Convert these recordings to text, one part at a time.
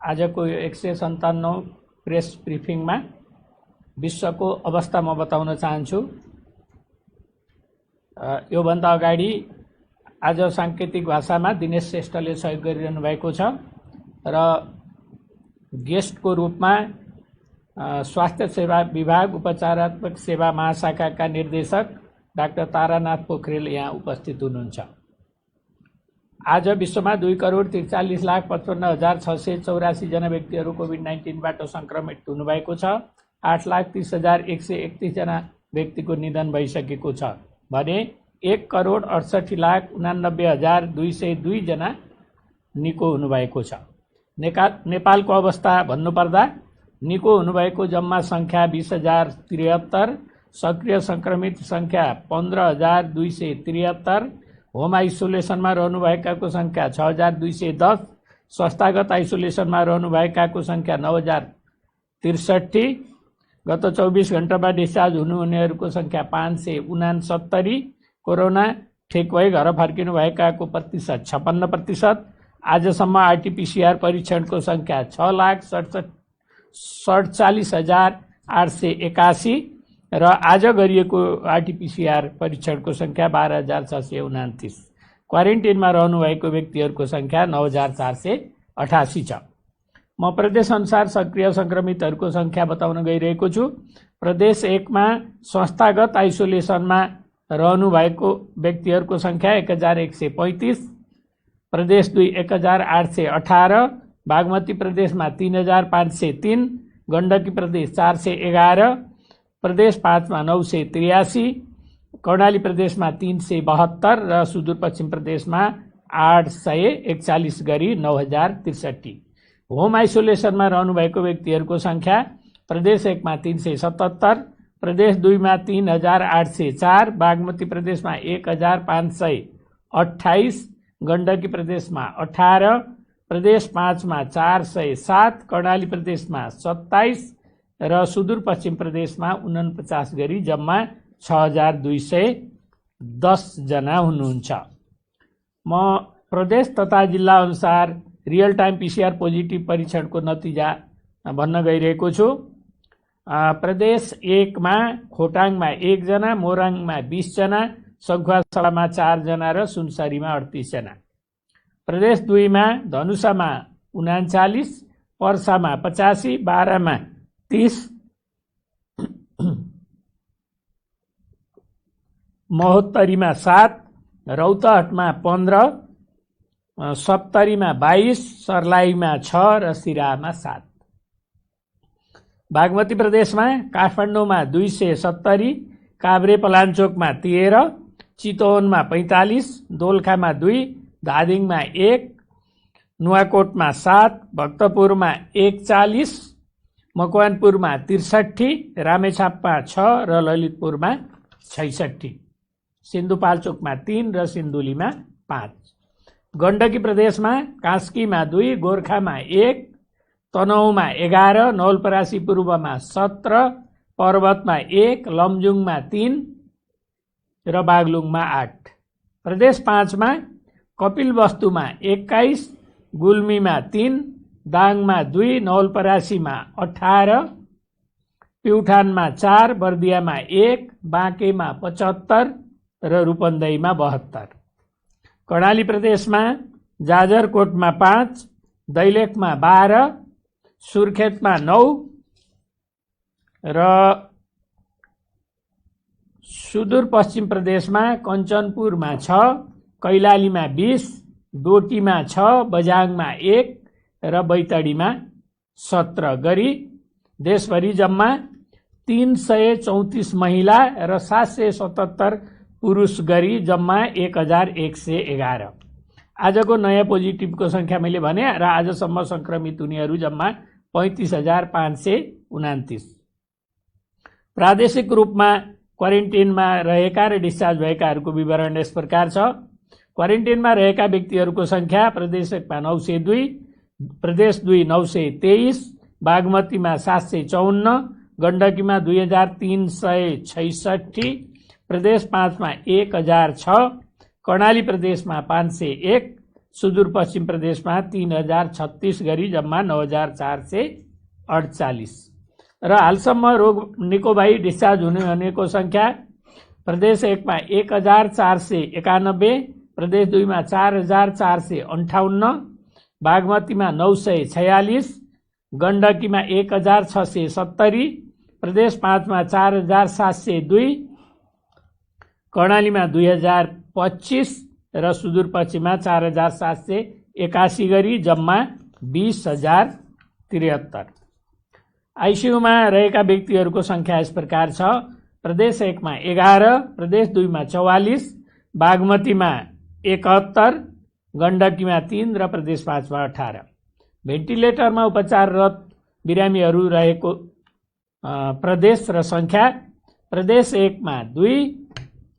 आजको 157 प्रेस ब्रिफिङमा विश्वको अवस्था म बताउन चाहन्छु। योभन्दा अगाडि आज साङ्केतिक भाषामा दिनेश श्रेष्ठले सहयोग गरिरहनु भएको छ र गेस्टको रूपमा स्वास्थ्य सेवा विभाग उपचारात्मक सेवा महाशाखाका निर्देशक डाक्टर तारानाथ पोखरेल यहाँ उपस्थित हुनुहुन्छ। आज विश्वमा 2,43,55,684 जना व्यक्तिहरू कोभिड-19बाट सङ्क्रमित हुनुभएको छ। 8,30,131 जना व्यक्तिको निधन भइसकेको छ भने 1,68,89,202 जना निको हुनुभएको छ। नेपालको अवस्था भन्नुपर्दा निको हुनुभएको जम्मा सङ्ख्या 20,073, सक्रिय सङ्क्रमित सङ्ख्या 15,273, होम आइसोलेसनमा रहनुभएकाको सङ्ख्या 6,210, संस्थागत आइसोलेसनमा रहनुभएकाको सङ्ख्या 9,063, गत 24 घण्टामा डिस्चार्ज हुनुहुनेहरूको सङ्ख्या 569, कोरोना ठिक भई घर फर्किनु भएकाको प्रतिशत 56%, आजसम्म आरटीपीसीआर परीक्षणको सङ्ख्या 6,47,881 र आज गरिएको आरटीपीसीआर परीक्षणको सङ्ख्या 12,629। क्वारेन्टिनमा रहनुभएको व्यक्तिहरूको सङ्ख्या 9,488 छ। म प्रदेशअनुसार सक्रिय सङ्क्रमितहरूको सङ्ख्या बताउन गइरहेको छु। प्रदेश 1 मा संस्थागत आइसोलेसनमा रहनुभएको व्यक्तिहरूको सङ्ख्या 1,135, प्रदेश 2 1,818, बागमती प्रदेशमा 3,503, गण्डकी प्रदेश 411, प्रदेश 5 मा 983, कर्णाली प्रदेशमा 372 र सुदूरपश्चिम प्रदेशमा 841 गरी 9,063। होम आइसोलेसनमा रहनुभएको व्यक्तिहरूको सङ्ख्या प्रदेश 1 मा 377, प्रदेश 2 मा 3,804, बागमती प्रदेशमा 1,528, गण्डकी प्रदेशमा 18, प्रदेश 5 मा 407, कर्णाली प्रदेशमा 27 र सुदूरपश्चिम प्रदेशमा 49 गरी जम्मा 6,210 जना हुनुहुन्छ। म प्रदेश तथा जिल्ला अनुसार रियल टाइम पीसीआर पोजिटिभ परीक्षणको नतिजा भन्न गइरहेको छु। प्रदेश 1 मा खोटाङमा 1 जना, मोरङमा 20 जना, सङ्खुवासभामा 4 जना र सुनसरीमा 38 जना। प्रदेश 2 मा धनुषामा 39, पर्सामा 85, बारामा 30, महोत्तरीमा 7, रौतहटमा 15, सप्तरीमा 22, सर्लाहीमा 6 र सिराहामा 7। बागमती प्रदेशमा काठमाडौँमा 270, काभ्रे पलाञ्चोकमा 13, चितवनमा 45, दोलखामा 2, धादिङमा 1, नुवाकोटमा 7, भक्तपुरमा 41, मकवानपुरमा 63, रामेछापमा 6 र ललितपुरमा 66, सिन्धुपाल्चोकमा 3 र सिन्धुलीमा 5। गण्डकी प्रदेशमा कास्कीमा 2, गोर्खामा 1, तनहुँमा 11, नवलपरासी पूर्वमा 17, पर्वतमा 1, लमजुङमा 3 र बागलुङमा 8। प्रदेश 5 मा कपिलवस्तुमा 21, गुल्मीमा 3, दाङमा 2, नवलपरासीमा 18, प्युठानमा 4, बर्दियामा 1, बाँकेमा 75 र रूपन्देहीमा 72। कर्णाली प्रदेशमा जाजरकोटमा 5, दैलेखमा 12, सुर्खेतमा 9 र सुदूरपश्चिम प्रदेशमा कञ्चनपुरमा 6, कैलालीमा 20, डोटीमा 6, बझाङमा 1 र बैतडीमा 17 गरी देशभरि जम्मा 334 महिला र 777 पुरुष गरी जम्मा 1,111। आजको नयाँ पोजिटिभको सङ्ख्या मैले भने र आजसम्म सङ्क्रमित हुनेहरू जम्मा 35,529। प्रादेशिक रूपमा क्वारेन्टिनमा रहेका र डिस्चार्ज भएकाहरूको विवरण यस प्रकार छ। क्वारेन्टिनमा रहेका व्यक्तिहरूको सङ्ख्या प्रदेश 1 मा 902, प्रदेश 2 923, बागमतीमा 754, गण्डकीमा 2,366, प्रदेश 5 मा 1,006, कर्णाली प्रदेशमा 501, सुदूरपश्चिम प्रदेशमा 3036 गरी जम्मा 9448। र हालसम्म रोग निको भई डिस्चार्ज हुनेको सङ्ख्या प्रदेश 1 मा 1491, प्रदेश 2 मा 4458, बागमतीमा 946, गण्डकीमा 1670, प्रदेश 5 मा 4702, कर्णालीमा 2025 र सुदूरपश्चिममा 4781 गरी जम्मा 20,073। आइसियुमा रहेका व्यक्तिहरूको सङ्ख्या यस प्रकार छ। प्रदेश 1 मा 11, प्रदेश 2 मा 44, बागमतीमा 71, गण्डकीमा 3 र प्रदेश 5 मा 18। भेन्टिलेटरमा उपचाररत बिरामीहरू रहेको प्रदेश र सङ्ख्या प्रदेश 1 मा 2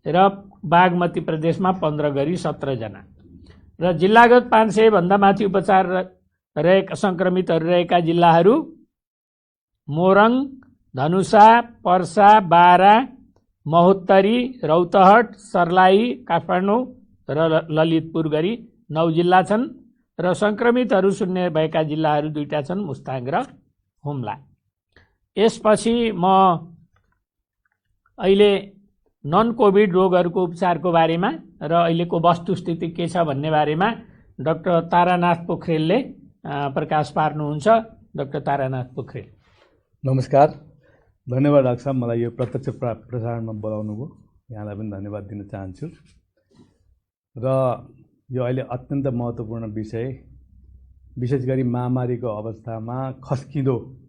र बागमती प्रदेशमा 15 गरी 17 जना। र जिल्लागत 500 भन्दा माथि उपचार रहेका सङ्क्रमितहरू रहेका जिल्लाहरू मोरङ, धनुषा, पर्सा, बारा, महोत्तरी, रौतहट, सर्लाही, काठमाडौँ र ललितपुर गरी 9 जिल्ला छन्। र सङ्क्रमितहरू शून्य भएका जिल्लाहरू 2टा छन्, मुस्ताङ र हुम्ला। यसपछि म अहिले नन कोभिड रोगहरूको उपचारको बारेमा र अहिलेको वस्तुस्थिति के छ भन्ने बारेमा डाक्टर तारानाथ पोखरेलले प्रकाश पार्नुहुन्छ। डाक्टर तारानाथ पोखरेल। नमस्कार, धन्यवाद डाक्टर साहब, मलाई यो प्रत्यक्ष प्रसारणमा बोलाउनुभयो। यहाँलाई पनि धन्यवाद दिन चाहन्छु। र यो अहिले अत्यन्त महत्त्वपूर्ण विषय, विशेष गरी महामारीको अवस्थामा खस्किँदो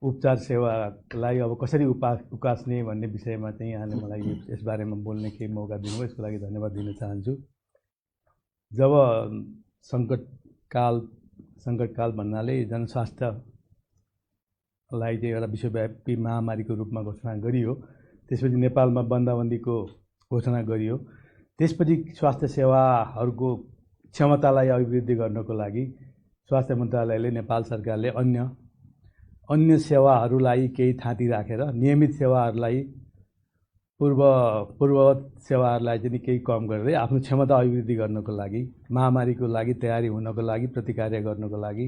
उपचार सेवालाई अब कसरी उकास्ने भन्ने विषयमा चाहिँ यहाँले मलाई यसबारेमा बोल्ने केही मौका दिनुभयो, यसको लागि धन्यवाद दिन चाहन्छु। जब सङ्कटकाल भन्नाले जनस्वास्थ्यलाई चाहिँ एउटा विश्वव्यापी महामारीको रूपमा घोषणा गरियो, त्यसपछि नेपालमा बन्दाबन्दीको घोषणा गरियो। त्यसपछि स्वास्थ्य सेवाहरूको क्षमतालाई अभिवृद्धि गर्नको लागि स्वास्थ्य मन्त्रालयले, नेपाल सरकारले अन्य सेवाहरूलाई केही थाँती राखेर नियमित सेवाहरूलाई पूर्ववत सेवाहरूलाई चाहिँ केही कम गरेर आफ्नो क्षमता अभिवृद्धि गर्नको लागि, महामारीको लागि तयारी हुनको लागि, प्रतिक्रिया गर्नको लागि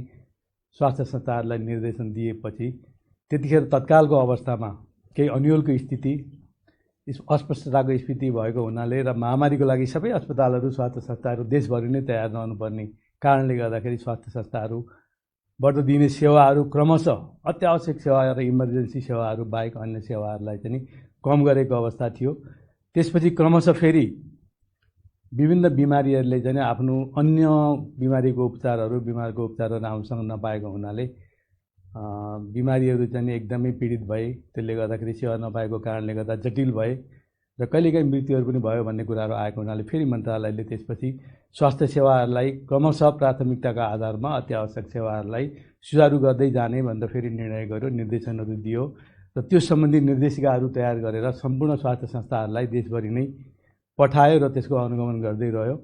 स्वास्थ्य संस्थाहरूलाई निर्देशन दिएपछि त्यतिखेर तत्कालको अवस्थामा केही अन्यलको स्थिति, अस्पष्टताको स्थिति भएको हुनाले र महामारीको लागि सबै अस्पतालहरू, स्वास्थ्य संस्थाहरू देशभरि नै तयार रहनुपर्ने कारणले गर्दाखेरि स्वास्थ्य संस्थाहरू बाट दिने सेवाहरू क्रमशः अत्यावश्यक सेवा र इमर्जेन्सी सेवाहरू बाहेक अन्य सेवाहरूलाई चाहिँ कम गरेको अवस्था थियो। त्यसपछि क्रमशः फेरि विभिन्न बिमारीहरूले चाहिँ आफ्नो अन्य बिमारको उपचारहरू राम्रोसँग नपाएको हुनाले बिमारीहरू चाहिँ एकदमै पीडित भए। त्यसले गर्दाखेरि सेवा नपाएको कारणले गर्दा जटिल भए र कहिलेकाहीँ मृत्युहरू पनि भयो भन्ने कुराहरू आएको हुनाले फेरि मन्त्रालयले त्यसपछि स्वास्थ्य सेवाहरूलाई क्रमशः प्राथमिकताका आधारमा अत्यावश्यक सेवाहरूलाई सुचारू गर्दै जाने भनेर फेरि निर्णय गर्यो, निर्देशनहरू दियो र त्यो सम्बन्धी निर्देशिकाहरू तयार गरेर सम्पूर्ण स्वास्थ्य संस्थाहरूलाई देशभरि नै पठायो र त्यसको अनुगमन गर्दै रह्यो।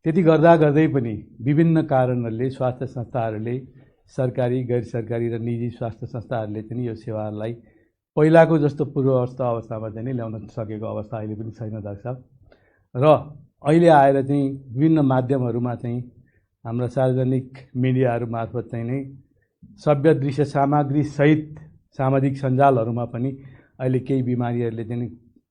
त्यति गर्दै पनि विभिन्न कारणहरूले स्वास्थ्य संस्थाहरूले, सरकारी, गैर सरकारी र निजी स्वास्थ्य संस्थाहरूले चाहिँ यो सेवाहरूलाई पहिलाको जस्तो पूर्वावस्था अवस्थामा चाहिँ ल्याउन सकेको अवस्था अहिले पनि छैन डाक्टर साहब। र अहिले आएर चाहिँ विभिन्न माध्यमहरूमा चाहिँ हाम्रा सार्वजनिक मिडियाहरू मार्फत चाहिँ नै सभ्य दृश्य सामग्री सहित सामाजिक सञ्जालहरूमा पनि अहिले केही बिमारीहरूले चाहिँ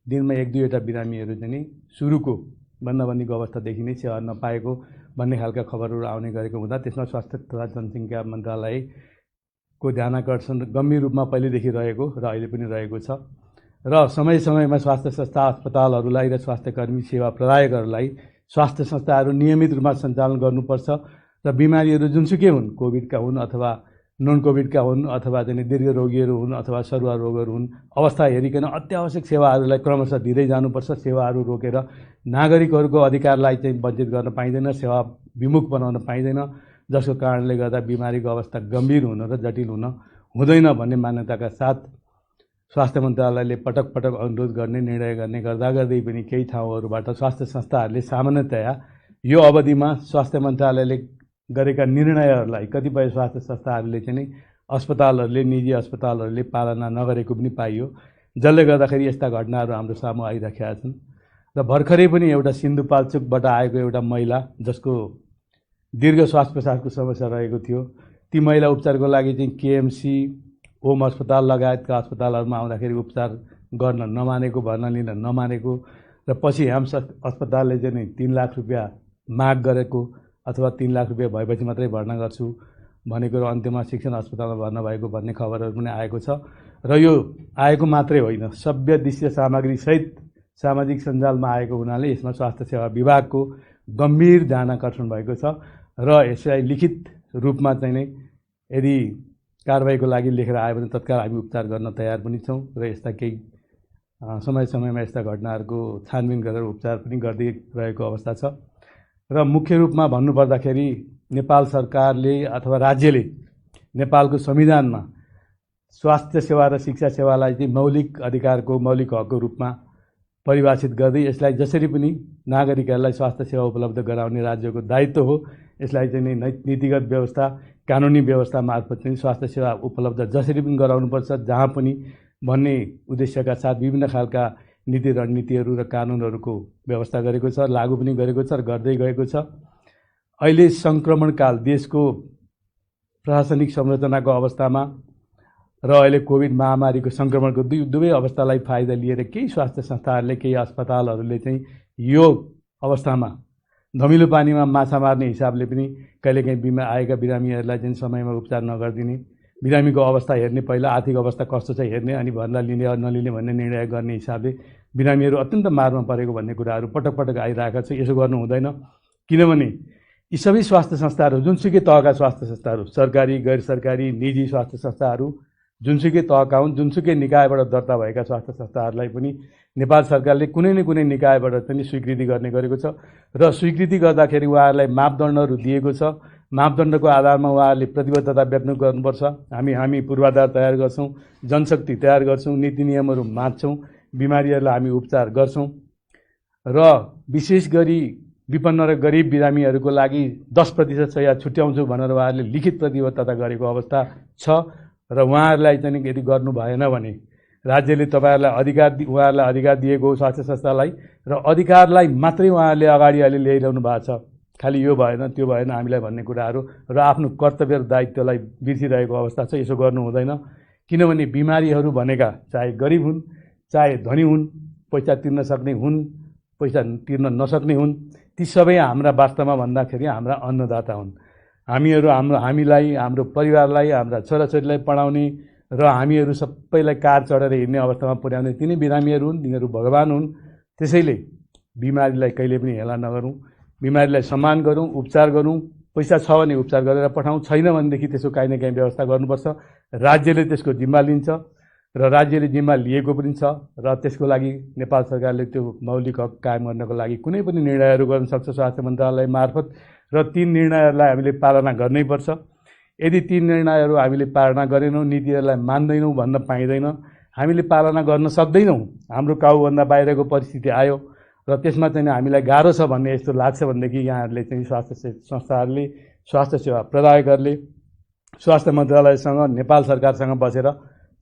दिनमा 1-2वटा बिरामीहरू चाहिँ सुरुको बन्दाबन्दीको अवस्थादेखि नै सेवा नपाएको भन्ने खालका खबरहरू आउने गरेको हुँदा त्यसमा स्वास्थ्य तथा जनसङ्ख्या मन्त्रालयको ध्यानाकर्षण गम्भीर रूपमा पहिलेदेखि रहेको र अहिले पनि रहेको छ। र समय समयमा स्वास्थ्य संस्था, अस्पतालहरूलाई र स्वास्थ्यकर्मी सेवा प्रदायकहरूलाई स्वास्थ्य संस्थाहरू नियमित रूपमा सञ्चालन गर्नुपर्छ र बिमारीहरू जुनसुकै हुन्, कोभिडका हुन् अथवा नन कोभिडका हुन् अथवा चाहिँ दीर्घ रोगीहरू हुन् अथवा सरुवा रोगहरू हुन्, अवस्था हेरिकन अत्यावश्यक सेवाहरूलाई क्रमशः दिँदै जानुपर्छ। सेवाहरू रोकेर नागरिकहरूको अधिकारलाई चाहिँ वञ्चित गर्न पाइँदैन, सेवा विमुख बनाउन पाइँदैन, जसको कारणले गर्दा बिमारीको अवस्था गम्भीर हुन र जटिल हुँदैन भन्ने मान्यताका साथ स्वास्थ्य मन्त्रालयले पटक पटक अनुरोध गर्ने, निर्णय गर्ने गर्दै पनि केही ठाउँहरूबाट स्वास्थ्य संस्थाहरूले सामान्यतया यो अवधिमा स्वास्थ्य मन्त्रालयले गरेका निर्णयहरूलाई कतिपय स्वास्थ्य संस्थाहरूले चाहिँ अस्पतालहरूले, निजी अस्पतालहरूले पालना नगरेको पनि पाइयो, जसले गर्दाखेरि यस्ता घटनाहरू हाम्रो सामु आइरहेका छन्। र भर्खरै पनि एउटा सिन्धुपाल्चोकबाट आएको एउटा महिला, जसको दीर्घ श्वास प्रश्वासको समस्या रहेको थियो। ती महिला उपचारको लागि चाहिँ केएमसी, ओम अस्पताल लगायतका अस्पतालहरूमा आउँदाखेरि उपचार गर्न नमानेको, भर्ना लिन नमानेको र पछि ह्याम्स अस्पतालले चाहिँ 3 लाख रुपियाँ माग गरेको अथवा 3 लाख रुपियाँ भएपछि मात्रै भर्ना गर्छु भनेको र अन्त्यमा शिक्षण अस्पतालमा भर्ना भएको भन्ने खबरहरू पनि आएको छ। र यो आएको मात्रै होइन, सभ्य दृश्य सामग्रीसहित सामाजिक सञ्जालमा आएको हुनाले यसमा स्वास्थ्य सेवा विभागको गम्भीर ध्यान आकर्षण भएको छ र यसलाई लिखित रूपमा चाहिँ नै यदि कारबाहीको लागि लेखेर आयो भने तत्काल हामी उपचार गर्न तयार पनि छौँ र यस्ता केही समय समयमा यस्ता घटनाहरूको छानबिन गरेर उपचार पनि गर्दै रहेको अवस्था छ। र मुख्य रूपमा भन्नुपर्दाखेरि नेपाल सरकारले अथवा राज्यले नेपालको संविधानमा स्वास्थ्य सेवा र शिक्षा सेवालाई चाहिँ मौलिक अधिकारको, मौलिक हकको रूपमा परिभाषित गर्दै यसलाई जसरी पनि नागरिकहरूलाई स्वास्थ्य सेवा उपलब्ध गराउने राज्यको दायित्व हो। यसलाई चाहिँ नीतिगत व्यवस्था, कानुनी व्यवस्था मार्फत चाहिँ स्वास्थ्य सेवा उपलब्ध जसरी पनि गराउनुपर्छ, जहाँ पनि भन्ने उद्देश्यका साथ विभिन्न खालका नीति रणनीतिहरू र कानुनहरूको व्यवस्था गरेको छ, लागू पनि गरेको छ र गर्दै गएको छ। अहिले सङ्क्रमणकाल देशको प्रशासनिक संरचनाको अवस्थामा र अहिले कोभिड महामारीको सङ्क्रमणको दुवै अवस्थालाई फाइदा लिएर केही स्वास्थ्य संस्थाहरूले, केही अस्पतालहरूले चाहिँ यो अवस्थामा धमिलो पानीमा माछा मार्ने हिसाबले पनि कहिलेकाहीँ आएका बिरामीहरूलाई चाहिँ समयमा उपचार नगरिदिने, बिरामीको अवस्था हेर्ने, पहिला आर्थिक अवस्था कस्तो छ हेर्ने अनि भर्ना लिने नलिने भन्ने निर्णय गर्ने हिसाबले बिरामीहरू अत्यन्त मारमा परेको भन्ने कुराहरू पटक पटक आइरहेको छ। यसो गर्नु हुँदैन, किनभने यी सबै स्वास्थ्य संस्थाहरू, जुनसुकै तहका स्वास्थ्य संस्थाहरू, सरकारी, गैर सरकारी, निजी स्वास्थ्य संस्थाहरू, जुनसुकै तहका हुन्, जुनसुकै निकायबाट दर्ता भएका स्वास्थ्य संस्थाहरूलाई पनि नेपाल सरकारले कुनै न कुनै निकायबाट पनि स्वीकृति गर्ने गरेको छ र स्वीकृति गर्दाखेरि उहाँहरूलाई मापदण्डहरू दिएको छ। मापदण्डको आधारमा उहाँहरूले प्रतिबद्धता व्यक्त गर्नुपर्छ। हामी पूर्वाधार तयार गर्छौँ, जनशक्ति तयार गर्छौँ, नीति नियमहरू मान्छौँ, बिमारीहरूलाई हामी उपचार गर्छौँ र विशेष गरी विपन्न र गरिब बिरामीहरूको लागि 10% शैय्या छुट्याउँछु भनेर उहाँहरूले लिखित प्रतिबद्धता गरेको अवस्था छ र उहाँहरूलाई चाहिँ यदि गर्नु भएन भने राज्यले उहाँहरूलाई अधिकार दिएको हो स्वास्थ्य संस्थालाई र अधिकारलाई मात्रै उहाँहरूले अगाडि अहिले ल्याइरहनु भएको छ। खालि यो भएन त्यो भएन हामीलाई भन्ने कुराहरू र आफ्नो कर्तव्य र दायित्वलाई बिर्सिरहेको अवस्था छ। यसो गर्नु हुँदैन, किनभने बिमारीहरू भनेका चाहे गरिब हुन्, चाहे धनी हुन्, पैसा तिर्न सक्ने हुन्, पैसा तिर्न नसक्ने हुन्, ती सबै हाम्रा वास्तवमा भन्दाखेरि हाम्रा अन्नदाता हुन्। हामीलाई, हाम्रो परिवारलाई, हाम्रा छोराछोरीलाई पढाउने र हामीहरू सबैलाई कार चढेर हिँड्ने अवस्थामा पुर्याउने तिनै बिरामीहरू हुन्, तिनीहरू भगवान हुन्। त्यसैले बिमारीलाई कहिले पनि हेला नगरौँ, बिमारीलाई सम्मान गरौँ, उपचार गरौँ। पैसा छ भने उपचार गरेर पठाउँ, छैन भनेदेखि त्यसको काहीँ न काहीँ व्यवस्था गर्नुपर्छ। राज्यले त्यसको जिम्मा लिन्छ र राज्यले जिम्मा लिएको पनि छ र त्यसको लागि नेपाल सरकारले त्यो मौलिक हक कायम गर्नको लागि कुनै पनि निर्णयहरू गर्न सक्छ स्वास्थ्य मन्त्रालय मार्फत र ती निर्णयहरूलाई हामीले पालना गर्नैपर्छ। यदि ती निर्णयहरू हामीले पालना गरेनौँ, नीतिहरूलाई मान्दैनौँ भन्न पाइँदैन। हामीले पालना गर्न सक्दैनौँ, हाम्रो काबुभन्दा बाहिरको परिस्थिति आयो र त्यसमा चाहिँ हामीलाई गाह्रो छ भन्ने यस्तो लाग्छ भनेदेखि यहाँहरूले चाहिँ स्वास्थ्य संस्थाहरूले, स्वास्थ्य सेवा प्रदायकहरूले स्वास्थ्य मन्त्रालयसँग, नेपाल सरकारसँग बसेर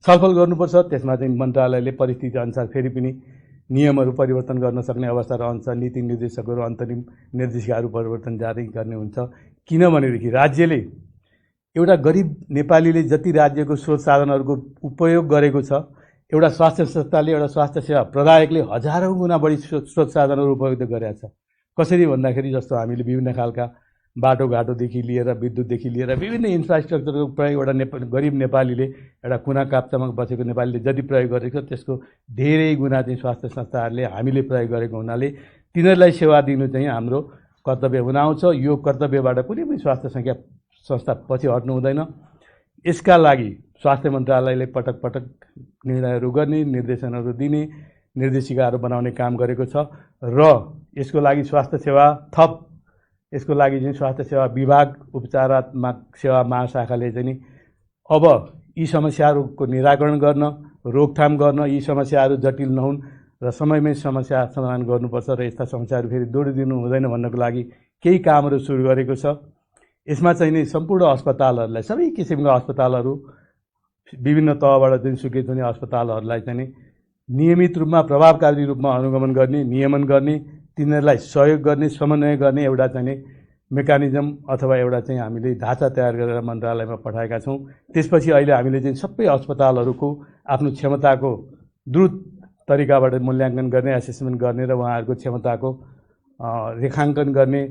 छलफल गर्नुपर्छ। त्यसमा चाहिँ मन्त्रालयले परिस्थिति अनुसार फेरि पनि नियमहरू परिवर्तन गर्न सक्ने अवस्था रहन्छ, नीति निर्देशकहरू, अन्तरिम निर्देशिकाहरू परिवर्तन जारी गर्ने हुन्छ। किनभनेदेखि राज्यले एउटा गरिब नेपालीले जति राज्यको स्रोत साधनहरूको उपयोग गरेको छ, एउटा स्वास्थ्य संस्थाले, एउटा स्वास्थ्य सेवा प्रदायकले हजारौँ गुणा बढी स्रोत साधनहरू उपयोग गरेको छ। कसरी भन्दाखेरि जस्तो हामीले विभिन्न खालका बाटोघाटोदेखि लिएर विद्युतदेखि लिएर विभिन्न इन्फ्रास्ट्रक्चरको प्रयोग एउटा गरिब नेपालीले, एउटा कुना काप्चामा बसेको नेपालीले जति प्रयोग गरेको छ त्यसको धेरै गुणा चाहिँ स्वास्थ्य संस्थाहरूले हामीले प्रयोग गरेको हुनाले तिनीहरूलाई सेवा दिनु चाहिँ हाम्रो कर्तव्य हुन आउँछ। यो कर्तव्यबाट कुनै पनि स्वास्थ्य संस्था पछि हट्नु हुँदैन। यसका लागि स्वास्थ्य मन्त्रालयले पटक पटक निर्णयहरू गर्ने, निर्देशनहरू दिने, निर्देशिकाहरू बनाउने काम गरेको छ र यसको लागि स्वास्थ्य सेवा यसको लागि चाहिँ स्वास्थ्य सेवा विभाग, उपचारात्मक सेवा महाशाखाले चाहिँ अब यी समस्याहरूको निराकरण गर्न, रोकथाम गर्न, यी समस्याहरू जटिल नहुन् र समयमै समस्या समाधान गर्नुपर्छ र यस्ता समस्याहरू फेरि दोहोरिदिनु हुँदैन भन्नको लागि केही कामहरू सुरु गरेको छ। यसमा चाहिँ नि सम्पूर्ण अस्पतालहरूलाई, सबै किसिमका अस्पतालहरू, विभिन्न तहबाट जुन स्वीकृत हुने अस्पतालहरूलाई चाहिँ नि नियमित रूपमा, प्रभावकारी रूपमा अनुगमन गर्ने, नियमन गर्ने, तिनीहरूलाई सहयोग गर्ने, समन्वय गर्ने एउटा चाहिँ नि मेकानिजम अथवा एउटा चाहिँ हामीले ढाँचा तयार गरेर मन्त्रालयमा पठाएका छौँ। त्यसपछि अहिले हामीले चाहिँ सबै अस्पतालहरूको आफ्नो क्षमताको द्रुत तरिकाबाट मूल्याङ्कन गर्ने, एसेसमेन्ट गर्ने र उहाँहरूको क्षमताको रेखाङ्कन गर्ने,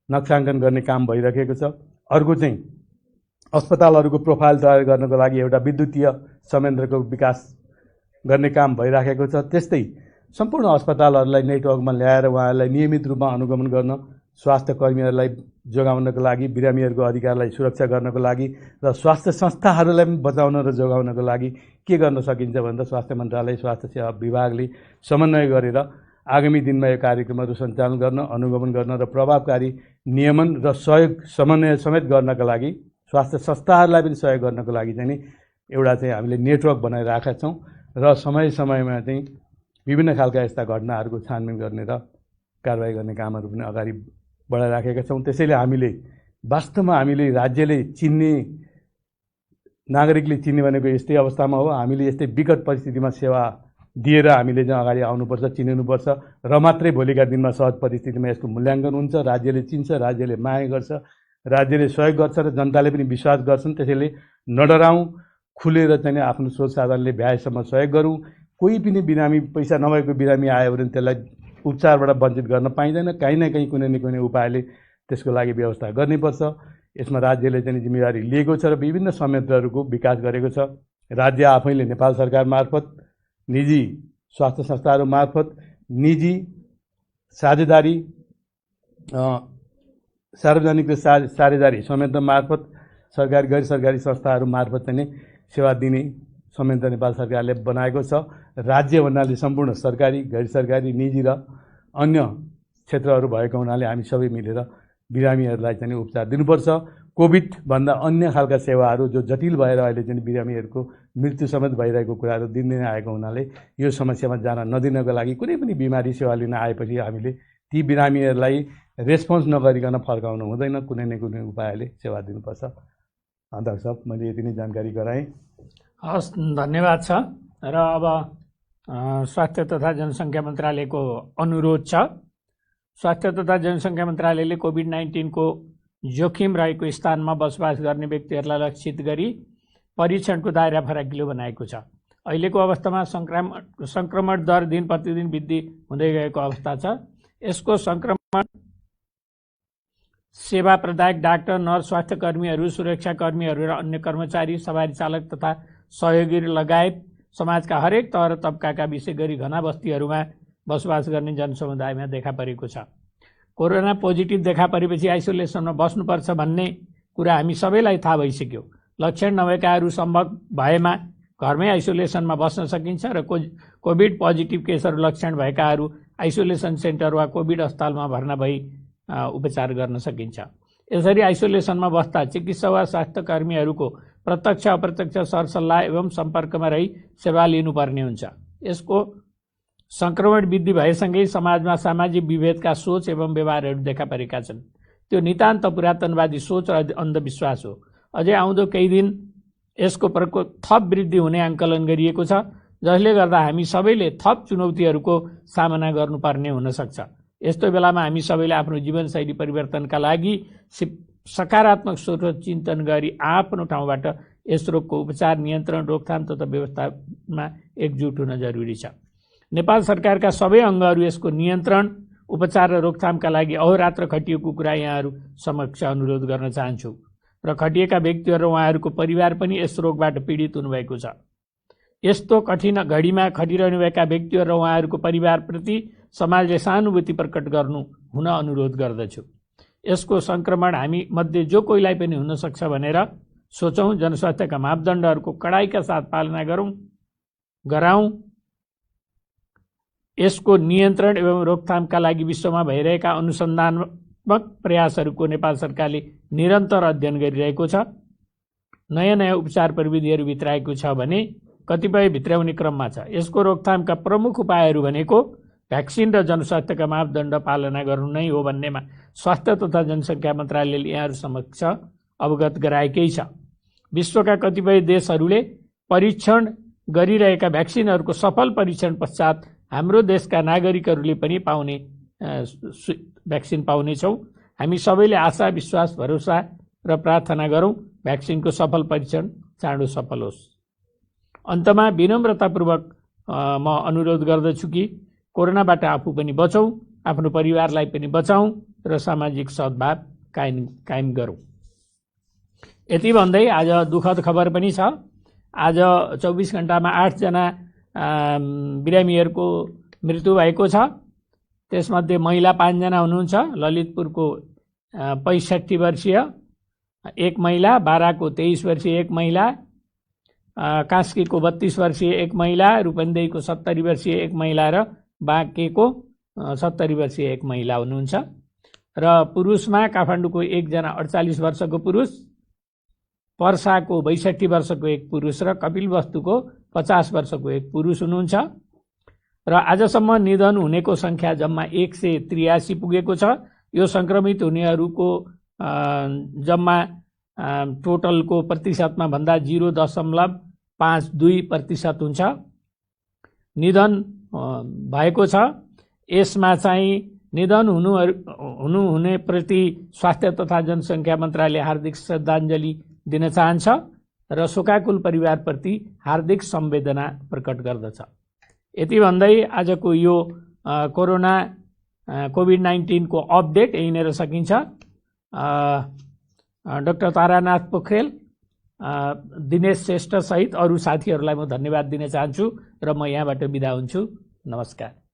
नक्साङ्कन गर्ने काम भइरहेको छ। अर्को चाहिँ अस्पतालहरूको प्रोफाइल तयार गर्नको लागि एउटा विद्युतीय संयन्त्रको विकास गर्ने काम भइराखेको छ। त्यस्तै सम्पूर्ण अस्पतालहरूलाई नेटवर्कमा ल्याएर उहाँहरूलाई नियमित रूपमा अनुगमन गर्न, स्वास्थ्य कर्मीहरूलाई जोगाउनको लागि, बिरामीहरूको अधिकारलाई सुरक्षा गर्नको लागि र स्वास्थ्य संस्थाहरूलाई पनि बचाउन र जोगाउनको लागि के गर्न सकिन्छ भन्दा स्वास्थ्य मन्त्रालय, स्वास्थ्य सेवा विभागले समन्वय गरेर आगामी दिनमा यो कार्यक्रमहरू सञ्चालन गर्न, अनुगमन गर्न र प्रभावकारी नियमन र सहयोग समन्वय समेत गर्नका लागि, स्वास्थ्य संस्थाहरूलाई पनि सहयोग गर्नको लागि चाहिँ नि एउटा चाहिँ हामीले नेटवर्क बनाइरहेका छौँ र समय समयमा चाहिँ विभिन्न खालका यस्ता घटनाहरूको छानबिन गर्ने र कारबाही गर्ने कामहरू पनि अगाडि बढाइराखेका छौँ। त्यसैले हामीले वास्तवमा हामीले राज्यले चिन्ने, नागरिकले चिन्ने भनेको यस्तै अवस्थामा हो। हामीले यस्तै विकट परिस्थितिमा सेवा दिएर हामीले चाहिँ अगाडि आउनुपर्छ, चिनिनुपर्छ र मात्रै भोलिका दिनमा सहज परिस्थितिमा यसको मूल्याङ्कन हुन्छ। राज्यले चिन्छ, राज्यले माया गर्छ, राज्यले सहयोग गर्छ र जनताले पनि विश्वास गर्छन्। त्यसैले नडराउँ, खुलेर चाहिँ आफ्नो स्रोत साधनले भ्याएसम्म सहयोग गरौँ। कोही पनि बिरामी, पैसा नभएको बिरामी आयो भने त्यसलाई उपचारबाट वञ्चित गर्न पाइँदैन। कहीँ न कहीँ कुनै न कुनै उपायले त्यसको लागि व्यवस्था गर्नुपर्छ। यसमा राज्यले चाहिँ जिम्मेवारी लिएको छ र विभिन्न संयन्त्रहरूको विकास गरेको छ। राज्य आफैले नेपाल सरकार मार्फत, निजी स्वास्थ्य संस्थाहरू मार्फत, निजी साझेदारी, सार्वजनिक र साझेदारी संयन्त्र मार्फत, सरकारी गैर सरकारी संस्थाहरू मार्फत चाहिँ सेवा दिने संयन्त्र नेपाल सरकारले बनाएको छ। राज्य भन्नाले सम्पूर्ण सरकारी, गैर सरकारी, निजी र अन्य क्षेत्रहरू भएको हुनाले हामी सबै मिलेर बिरामीहरूलाई चाहिँ उपचार दिनुपर्छ। कोभिडभन्दा अन्य खालका सेवाहरू जो जटिल भएर अहिले चाहिँ बिरामीहरूको मृत्यु समेत भइरहेको कुराहरू दिनदिनै आएको हुनाले यो समस्यामा जान नदिनको लागि कुनै पनि बिमारी सेवा लिन आएपछि हामीले ती बिरामीहरूलाई रेस्पोन्स नगरिकन फर्काउनु हुँदैन। कुनै न कुनै उपायले सेवा दिनुपर्छ। अध्यक्ष साहब, मैले यति नै जानकारी गराएँ। हस्, धन्यवाद छ। र अब स्वास्थ्य तथा जनसङ्ख्या मन्त्रालयको अनुरोध छ। स्वास्थ्य तथा जनसङ्ख्या मन्त्रालयले कोभिड-19 को जोखिम रहेको स्थानमा बसोबास गर्ने व्यक्तिहरूलाई लक्षित गरी परीक्षणको दायरा फराकिलो बनाएको छ। अहिलेको अवस्थामा सङ्क्रमण दर दिन प्रतिदिन वृद्धि हुँदै गएको अवस्था छ। यसको सङ्क्रमण सेवा प्रदायक डाक्टर, नर्स, स्वास्थ्य कर्मीहरू, सुरक्षाकर्मीहरू र अन्य कर्मचारी, सवारी चालक तथा सहयोगी लगायत समाजका हरेक तह र तबकाका विशेष गरी घना बस्तीहरूमा बसोबास गर्ने जनसमुदायमा देखा परेको छ। कोरोना पोजिटिभ देखा परेपछि आइसोलेसनमा बस्नुपर्छ भन्ने कुरा हामी सबैलाई थाहा भइसक्यो। लक्षण नभएकाहरू सम्भव भएमा घरमै आइसोलेसनमा बस्न सकिन्छ र कोभिड पोजिटिभ केसहरू लक्षण भएकाहरू आइसोलेसन सेन्टर वा कोभिड अस्पतालमा भर्ना भई उपचार गर्न सकिन्छ। यसरी आइसोलेसनमा बस्दा चिकित्सा वा स्वास्थ्य कर्मीहरूको प्रत्यक्ष अप्रत्यक्ष सरसल्लाह एवं सम्पर्कमा रही सेवा लिनुपर्ने हुन्छ। यसको सङ्क्रमण वृद्धि भएसँगै समाजमा सामाजिक विभेदका सोच एवं व्यवहारहरू देखा परेका छन्। त्यो नितान्त पुरातनवादी सोच र अन्धविश्वास हो। अझै आउँदो केही दिन यसको प्रकोप थप वृद्धि हुने आङ्कलन गरिएको छ, जसले गर्दा हामी सबैले थप चुनौतीहरूको सामना गर्नुपर्ने हुन सक्छ। यस्तो बेलामा हामी सबैले आफ्नो जीवनशैली परिवर्तनका लागि सकारात्मक सोच चिन्तन गरी आफ्नो ठाउँबाट यस रोगको उपचार, नियन्त्रण, रोकथाम तथा व्यवस्थापनमा एकजुट हुन जरुरी छ। नेपाल सरकारका सबै अङ्गहरू यसको नियन्त्रण, उपचार र रोकथामका लागि अहोरात्र खटिएको कुरा यहाँहरू समक्ष अनुरोध गर्न चाहन्छु र खटिएका व्यक्तिहरू र उहाँहरूको परिवार पनि यस रोगबाट पीडित हुनुभएको छ। यस्तो कठिन घडीमा खटिरहनुभएका व्यक्तिहरू र उहाँहरूको परिवारप्रति समाजले सहानुभूति प्रकट गर्नु हुन अनुरोध गर्दछु। यसको सङ्क्रमण हामी मध्ये जो कोहीलाई पनि हुन सक्छ भनेर सोचौँ। जनस्वास्थ्यका मापदण्डहरूको कडाइका साथ पालना गराउँ। यसको नियन्त्रण एवं रोकथामका लागि विश्वमा भइरहेका अनुसन्धानत्मक प्रयासहरूको नेपाल सरकारले निरन्तर अध्ययन गरिरहेको छ। नयाँ नयाँ उपचार प्रविधिहरू भित्राएको छ भने कतिपय भित्राउने क्रममा छ। यसको रोकथामका प्रमुख उपायहरू भनेको भ्याक्सिन र जनस्वास्थ्यका मापदण्ड पालना गर्नु नै हो भन्नेमा स्वास्थ्य तथा जनसङ्ख्या मन्त्रालयले यहाँहरू समक्ष अवगत गराएकै छ। विश्वका कतिपय देशहरूले परीक्षण गरिरहेका भ्याक्सिनहरूको सफल परीक्षण पश्चात हाम्रो देशका नागरिकहरूले पनि भ्याक्सिन पाउनेछौँ हामी सबैले आशा, विश्वास, भरोसा र प्रार्थना गरौँ भ्याक्सिनको सफल परीक्षण चाँडो सफल होस्। अन्तमा विनम्रतापूर्वक म अनुरोध गर्दछु कि कोरोनाबाट आफू पनि बचौँ, आफ्नो परिवारलाई पनि बचाउँ र सामाजिक सद्भाव कायम गरौँ। यति भन्दै आज दुःखद खबर पनि छ। आज 24 घण्टामा 8 जना बिरामीहरूको मृत्यु भएको छ। त्यसमध्ये महिला 5 जना हुनुहुन्छ। ललितपुरको 65 वर्षीय एक महिला, बाराको 23 वर्षीय एक महिला, कास्कीको 32 वर्षीय एक महिला, रूपन्देहीको 70 वर्षीय एक महिला र बाँकेको 70 वर्षीय एक महिला हुनुहुन्छ। र पुरुषमा काठमाडौँको 1 जना 48 वर्षको पुरुष, पर्साको 62 वर्षको एक पुरुष र कपिलवस्तुको 50 वर्षको एक पुरुष हुनुहुन्छ। र आजसम्म निधन हुनेको संख्या जम्मा 183 पुगेको छ। यो संक्रमित हुनेहरूको जम्मा टोटलको प्रतिशतमा भन्दा 0.52% हुन्छ। निधन भएको छ। यसमा चाहिँ निधन हुने प्रति स्वास्थ्य तथा जनसङ्ख्या मन्त्रालय हार्दिक श्रद्धाञ्जली दिन चाहन्छ र शोकाकुल परिवारप्रति हार्दिक संवेदना प्रकट गर्दछ। यति भन्दै आजको यो कोभिड-19 को अपडेट यहीँनिर सकिन्छ। डाक्टर तारानाथ पोखरेल, दिनेश श्रेष्ठ सहित अरू साथीहरूलाई म धन्यवाद दिन चाहन्छु र म यहाँबाट बिदा हुन्छु। नमस्कार।